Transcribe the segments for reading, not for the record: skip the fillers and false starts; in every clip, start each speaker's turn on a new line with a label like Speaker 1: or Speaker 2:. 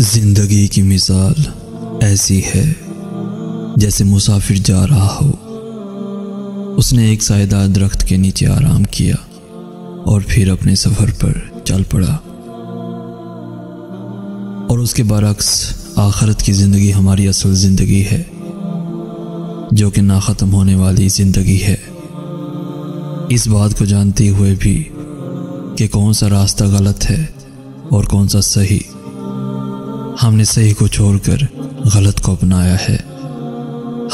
Speaker 1: زندگی کی مثال ایسی ہے جیسے مسافر جا رہا ہو۔ اس نے ایک سایہدار درخت کے نیچے آرام کیا اور پھر اپنے سفر پر چل پڑا۔ اور اس کے برعکس آخرت کی زندگی ہماری اصل زندگی ہے، جو کہ نہ ختم ہونے والی زندگی ہے۔ اس بات کو جانتے ہوئے بھی کہ کون سا راستہ غلط ہے اور کون سا صحیح، ہم نے صحیح کو چھوڑ کر غلط کو اپنایا ہے۔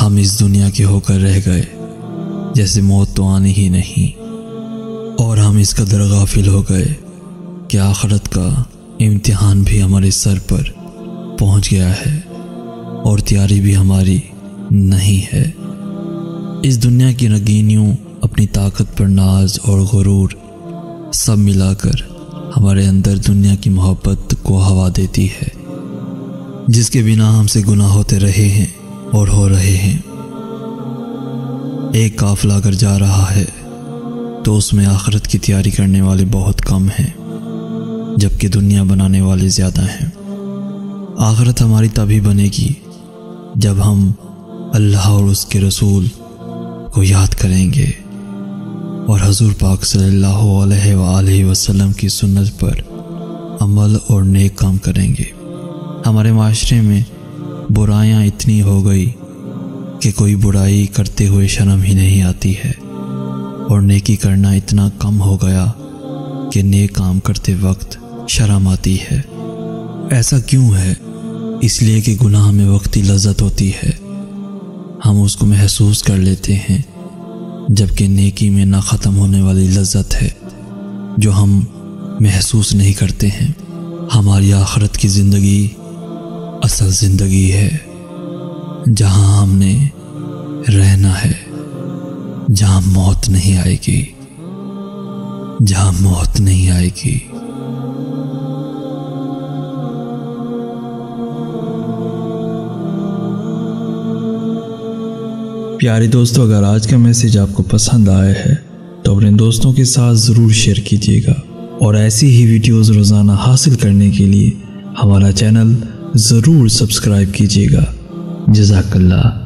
Speaker 1: ہم اس دنیا کے ہو کر رہ گئے جیسے موت تو آنی ہی نہیں، اور ہم اس قدر غافل ہو گئے کہ آخرت کا امتحان بھی ہمارے سر پر پہنچ گیا ہے اور تیاری بھی ہماری نہیں ہے۔ اس دنیا کی رنگینیوں، اپنی طاقت پر ناز اور غرور سب ملا کر ہمارے اندر دنیا کی محبت کو ہوا دیتی ہے، جس کے بنا ہم سے گناہ ہوتے رہے ہیں اور ہو رہے ہیں۔ ایک قافلہ اگر جا رہا ہے تو اس میں آخرت کی تیاری کرنے والے بہت کم ہیں، جبکہ دنیا بنانے والے زیادہ ہیں۔ آخرت ہماری تبھی بنے گی جب ہم اللہ اور اس کے رسول کو یاد کریں گے اور حضور پاک صلی اللہ علیہ وآلہ وسلم کی سنت پر عمل اور نیک کام کریں گے۔ ہمارے معاشرے میں برائیاں اتنی ہو گئی کہ کوئی برائی کرتے ہوئے شرم ہی نہیں آتی ہے، اور نیکی کرنا اتنا کم ہو گیا کہ نیک کام کرتے وقت شرم آتی ہے۔ ایسا کیوں ہے؟ اس لیے کہ گناہ میں وقتی لذت ہوتی ہے، ہم اس کو محسوس کر لیتے ہیں، جبکہ نیکی میں نہ ختم ہونے والی لذت ہے جو ہم محسوس نہیں کرتے ہیں۔ ہماری آخرت کی زندگی اصل زندگی ہے، جہاں ہم نے رہنا ہے، جہاں موت نہیں آئے گی، جہاں موت نہیں آئے گی۔
Speaker 2: پیارے دوستو، اگر آج کا میسیج آپ کو پسند آیا ہے تو اپنے دوستوں کے ساتھ ضرور شیئر کیجیے گا، اور ایسی ہی ویڈیوز روزانہ حاصل کرنے کے لیے ہمارا چینل ضرور سبسکرائب کیجیے گا۔ جزاک اللہ۔